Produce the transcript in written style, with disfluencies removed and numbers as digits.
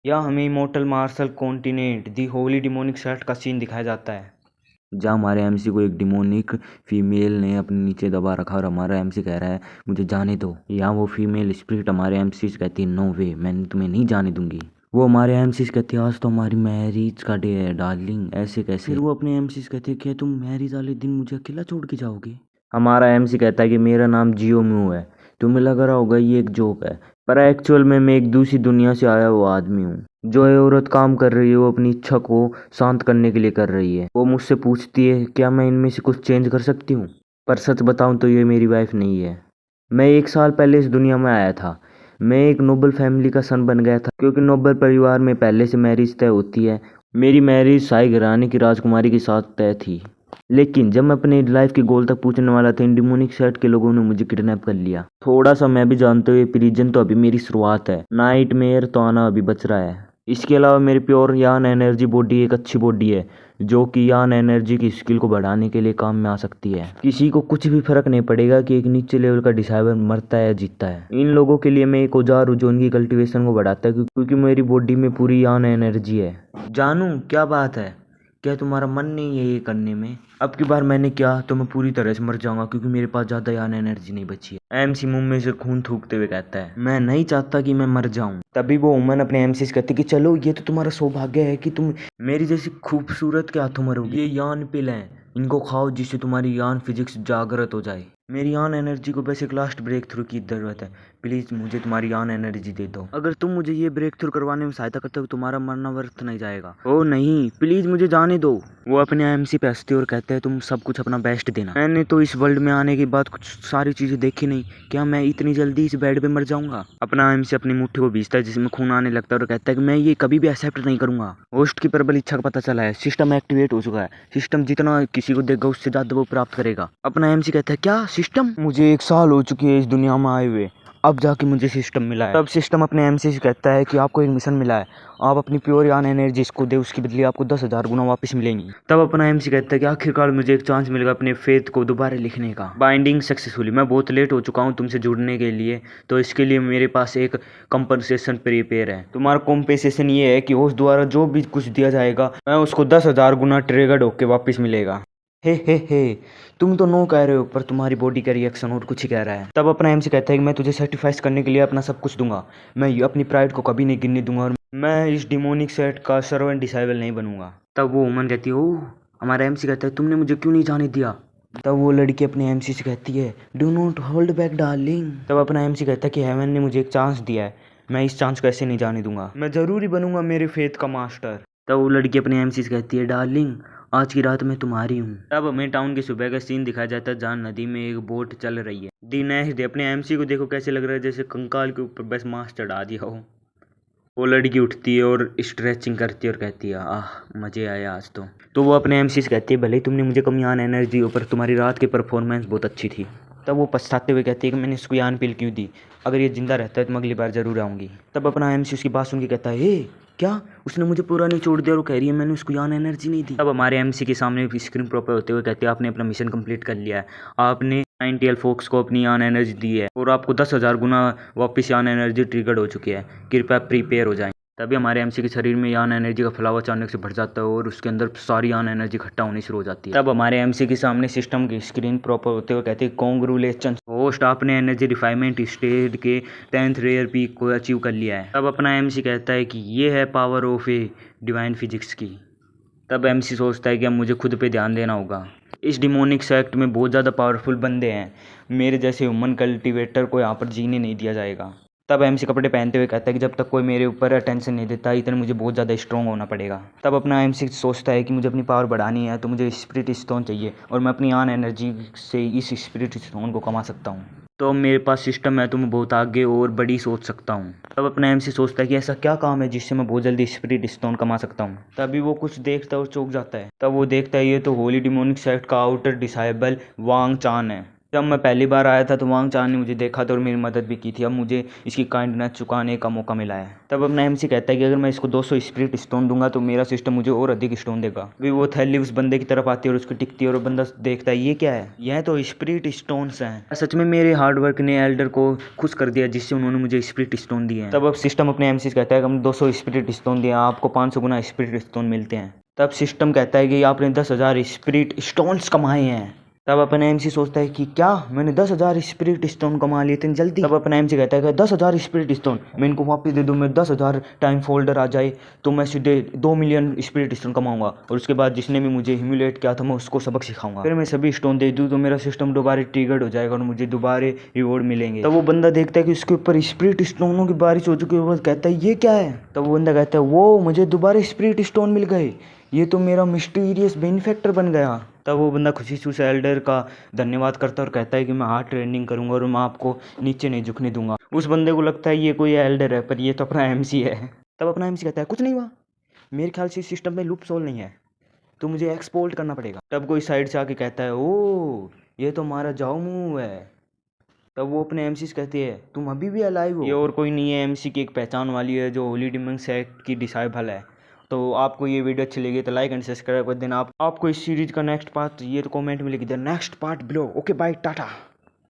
या हमें immortal martial continent दी Holi demonic sect का सीन दिखाया जाता है, जहाँ हमारे एमसी को एक डिमोनिक फीमेल ने अपने नीचे दबा रखा और हमारा एमसी कह रहा है मुझे जाने दो। यहाँ वो फीमेल स्पिरिट हमारे एमसी से कहती है नो वे, मैं तुम्हें नहीं जाने दूंगी। वो हमारे एमसी से कहती है आज तो हमारी मैरिज का डे है डार्लिंग, ऐसे कैसे। फिर वो अपने एमसी से कहती है क्या तुम मैरिज वाले दिन मुझे अकेला छोड़ के जाओगे। हमारा एमसी कहता है कि मेरा नाम जियो म्यू है, तुम्हें लग रहा होगा ये एक जोक है, पर एक्चुअल में मैं एक दूसरी दुनिया से आया हुआ आदमी हूँ। जो ये औरत काम कर रही है वो अपनी इच्छा को शांत करने के लिए कर रही है। वो मुझसे पूछती है क्या मैं इनमें से कुछ चेंज कर सकती हूँ, पर सच बताऊँ तो ये मेरी वाइफ नहीं है। मैं 1 साल पहले इस दुनिया में आया था। मैं एक नोबल फैमिली का सन बन गया था, क्योंकि नोबल परिवार में पहले से मैरिज तय होती है। मेरी मैरिज शाही घराने की राजकुमारी के साथ तय थी, लेकिन जब मैं अपने लाइफ के गोल तक पहुंचने वाला था इन डिमोनिक सेट के लोगों ने मुझे किडनैप कर लिया। थोड़ा सा मैं भी जानते हुए प्रिजन तो अभी मेरी शुरुआत है, नाइटमेयर तो आना अभी बच रहा है। इसके अलावा मेरी प्योर यान एनर्जी बॉडी एक अच्छी बॉडी है, जो कि यान एनर्जी की स्किल को बढ़ाने के लिए काम में आ सकती है। किसी को कुछ भी फर्क नहीं पड़ेगा कि एक नीचे लेवल का डिसाइबर मरता है या जीतता है। इन लोगों के लिए मैं एक औजार हूँ जो उनकी कल्टीवेशन को बढ़ाता है, क्योंकि मेरी बॉडी में पूरी यान एनर्जी है। जानू क्या बात है, क्या तुम्हारा मन नहीं है ये करने में? अब की बार मैंने किया तो मैं पूरी तरह से मर जाऊंगा, क्योंकि मेरे पास ज्यादा यान एनर्जी नहीं बची है। एमसी मुंह में से खून थूकते हुए कहता है मैं नहीं चाहता कि मैं मर जाऊं। तभी वो वुमन अपने एमसी से कहती कि चलो ये तो तुम्हारा सौभाग्य है कि तुम मेरी जैसी खूबसूरत के हाथों मरोगे। ये यान पिल हैं, इनको खाओ जिससे तुम्हारी यान फिजिक्स जागृत हो जाए। मेरी यान एनर्जी को बस एक लास्ट ब्रेक थ्रू की जरूरत है, प्लीज मुझे तुम्हारी यान एनर्जी दे दो। अगर तुम मुझे ये ब्रेक थ्रू करवाने में सहायता करते हो तो तुम्हारा मरना व्यर्थ नहीं जाएगा। ओ नहीं प्लीज मुझे जाने दो। वो अपने एमसी पे हंसते और कहते हैं तुम सब कुछ अपना बेस्ट देना। मैंने तो इस वर्ल्ड में आने के बाद कुछ सारी चीजें देखी नहीं, क्या मैं इतनी जल्दी इस बेड पे मर जाऊंगा? अपना एमसी अपनी मुट्ठी को भींचता है जिसमें खून आने लगता है और कहता है कि मैं ये कभी भी एक्सेप्ट नहीं करूंगा। होस्ट की प्रबल इच्छा का पता चला है, सिस्टम एक्टिवेट हो चुका है। सिस्टम जितना किसी को देगा उससे ज्यादा वो प्राप्त करेगा। अपना एमसी कहता है क्या सिस्टम? मुझे 1 साल हो चुकी है इस दुनिया में आए हुए, अब जाके मुझे सिस्टम मिला है। तब सिस्टम अपने एमसी से कहता है कि आपको एक मिशन मिला है, आप अपनी प्योर यान एनर्जी इसको दे, उसके बदले आपको 10,000 गुना वापस मिलेंगी। तब अपना एमसी कहता है कि आखिरकार मुझे एक चांस मिलेगा अपने फेथ को दोबारा लिखने का। बाइंडिंग सक्सेसफुली, मैं बहुत लेट हो चुका हूँ तुमसे जुड़ने के लिए, तो इसके लिए मेरे पास एक कंपनसेशन प्रिपेयर है। तुम्हारा कॉम्पेसेशन ये है कि होस्ट द्वारा जो भी कुछ दिया जाएगा मैं उसको 10,000 गुना ट्रिगर्ड होकर वापस मिलेगा। हे तुम तो नो कह रहे हो, पर तुम्हारी बॉडी का रिएक्शन और कुछ ही कह रहा है। तब अपना एमसी कहता है कि मैं तुझे सेटिस्फाइस करने के लिए अपना सब कुछ दूंगा, मैं अपनी प्राइड को कभी नहीं गिरने दूंगा और मैं इस डिमोनिक सेट का सर्वेंट डिसाइबल नहीं बनूंगा। तब वो वुमन कहती है ओह, हमारा एमसी कहता है तुमने मुझे क्यों नहीं जाने दिया? तब वो लड़की अपने एमसी से कहती है do not hold back darling. तब अपना एमसी कहता है कि हेवन ने मुझे एक चांस दिया है, मैं इस चांस को ऐसे नहीं जाने दूंगा, मैं जरूरी बनूंगा मेरे फेथ का मास्टर। तब वो लड़की अपने एमसी से कहती है डार्लिंग आज की रात मैं तुम्हारी हूँ। तब हमें टाउन के सुबह का सीन दिखाया जाता है, जहाँ नदी में एक बोट चल रही है। दी नेक्स्ट डे अपने एमसी को देखो कैसे लग रहा है जैसे कंकाल के ऊपर बस मांस चढ़ा दिया हो। वो लड़की उठती है और स्ट्रेचिंग करती है और कहती है आह मजे आए आज तो वो अपने एमसी से कहती है भले ही तुमने मुझे कम यान एनर्जी ऊपर तुम्हारी रात की परफॉर्मेंस बहुत अच्छी थी। तब वो पछताते हुए कहती है कि मैंने इसको यान पिल क्यों दी, अगर ये जिंदा रहता है तो मैं अगली बार जरूर आऊँगी। तब अपना एमसी उसकी बात सुन के कहता है क्या उसने मुझे पूरा नहीं छोड़ दिया और वो कह रही है मैंने उसको यान एनर्जी नहीं दी। तब हमारे एमसी के सामने स्क्रीन प्रॉपर होते हुए कहते हैं आपने अपना मिशन कंप्लीट कर लिया है, आपने 90 फोक्स को अपनी यान एनर्जी दी है और आपको 10,000 गुना वापस यान एनर्जी ट्रिगर्ड हो चुकी है, कृपया प्रिपेयर हो जाएं। तभी हमारे एमसी के शरीर में यान एनर्जी का फ्लावर अचानक से भर जाता है और उसके अंदर सारी यान एनर्जी इकट्ठा होनी शुरू हो जाती है। तब हमारे एमसी के सामने सिस्टम की स्क्रीन प्रॉपर होते हुए कहते हैं कॉन्ग्रेचुलेशन होस्ट, आपने एनर्जी रिफाइनमेंट स्टेज के 10th रेयर पीक को अचीव कर लिया है। तब अपना एमसी कहता है कि ये है power of a divine physics की। तब एमसी सोचता है कि अब मुझे खुद पे ध्यान देना होगा। इस डिमोनिक सेक्ट में बहुत ज़्यादा पावरफुल बंदे हैं, मेरे जैसे ह्यूमन कल्टीवेटर को यहाँ पर जीने नहीं दिया जाएगा। तब एमसी कपड़े पहनते हुए कहता है कि जब तक कोई मेरे ऊपर अटेंशन नहीं देता इतने मुझे बहुत ज़्यादा स्ट्रॉन्ग होना पड़ेगा। तब अपना एमसी सोचता है कि मुझे अपनी पावर बढ़ानी है तो मुझे स्पिरिट स्टोन चाहिए और मैं अपनी आन एनर्जी से इस स्पिरिट स्टोन को कमा सकता हूँ। तो मेरे पास सिस्टम है तो मैं बहुत आगे और बड़ी सोच सकता हूँ। तब अपना एमसी सोचता है कि ऐसा क्या काम है जिससे मैं बहुत जल्दी स्पिरिट स्टोन कमा सकता हूँ। तभी वो कुछ देखता है और चौंक जाता है। तब वो देखता है ये तो होली डिमोनिक सेक्ट का आउटर डिसाइबल वांग चान है। जब मैं पहली बार आया था तो वांग चान ने मुझे देखा था और मेरी मदद भी की थी। अब मुझे इसकी काइंडनेस चुकाने का मौका मिला है। तब अपना एमसी कहता है कि अगर मैं इसको 200 स्पिरिट स्टोन दूंगा तो मेरा सिस्टम मुझे और अधिक स्टोन देगा। फिर वो थैली उस बंदे की तरफ आती है और उसको टिकती है और बंदा देखता है ये क्या है, यह तो स्पिरिट स्टोन्स हैं। सच में मेरे हार्डवर्क ने एल्डर को खुश कर दिया जिससे उन्होंने मुझे स्पिरिट स्टोन दिए हैं। तब अब सिस्टम अपने एमसी से कहता है कि हम 200 स्पिरिट स्टोन दिए, आपको 500 गुना स्पिरिट स्टोन मिलते हैं। तब सिस्टम कहता है कि आपने 10,000 स्पिरिट स्टोन्स कमाए हैं। तब अपना एमसी सोचता है कि क्या मैंने 10,000 स्पिरिट स्टोन कमा लिए इतनी जल्दी। तब अपना एमसी कहता है कि 10,000 स्पिरिट स्टोन मैं इनको वापस दे दूँ, मैं 10,000 टाइम फोल्डर आ जाए तो मैं सीधे 2 मिलियन स्पिरिट स्टोन कमाऊंगा और उसके बाद जिसने भी मुझे ह्यूमिलेट किया था मैं उसको सबक सिखाऊंगा। फिर मैं सभी स्टोन दे दूँ तो मेरा सिस्टम दोबारा ट्रिगर्ड हो जाएगा और मुझे दोबारा रिवॉर्ड मिलेंगे। तब वो बंदा देखता है कि उसके ऊपर स्पिरिट स्टोनों की बारिश हो चुकी है। वो कहता है ये क्या है। तब वो बंदा कहता है वो मुझे दोबारा स्पिरिट स्टोन मिल गए, ये तो मेरा मिस्टीरियस बेनिफैक्टर बन गया। तब वो बंदा खुशी से उस एल्डर का धन्यवाद करता है और कहता है कि मैं हार्ड ट्रेनिंग करूंगा और मैं आपको नीचे नहीं झुकने दूंगा। उस बंदे को लगता है ये कोई एल्डर है पर ये तो अपना एमसी है। तब अपना एमसी कहता है कुछ नहीं हुआ, मेरे ख्याल से इस सिस्टम में लूप सोल नहीं है तो मुझे एक्सपोर्ट करना पड़ेगा। तब कोई साइड से आके कहता है ओ ये तो हमारा जाओ मूव है। तब वो अपने एमसी से कहती है तुम अभी भी अलाइव हो। ये और कोई नहीं है, एमसी की एक पहचान वाली है जो होली डिमन सेट की डिसाइबल है। तो आपको ये वीडियो अच्छी लगी तो लाइक एंड सब्सक्राइब कर देना। आपको इस सीरीज का नेक्स्ट पार्ट ये तो कमेंट में लिख देना next part below. Okay bye Tata.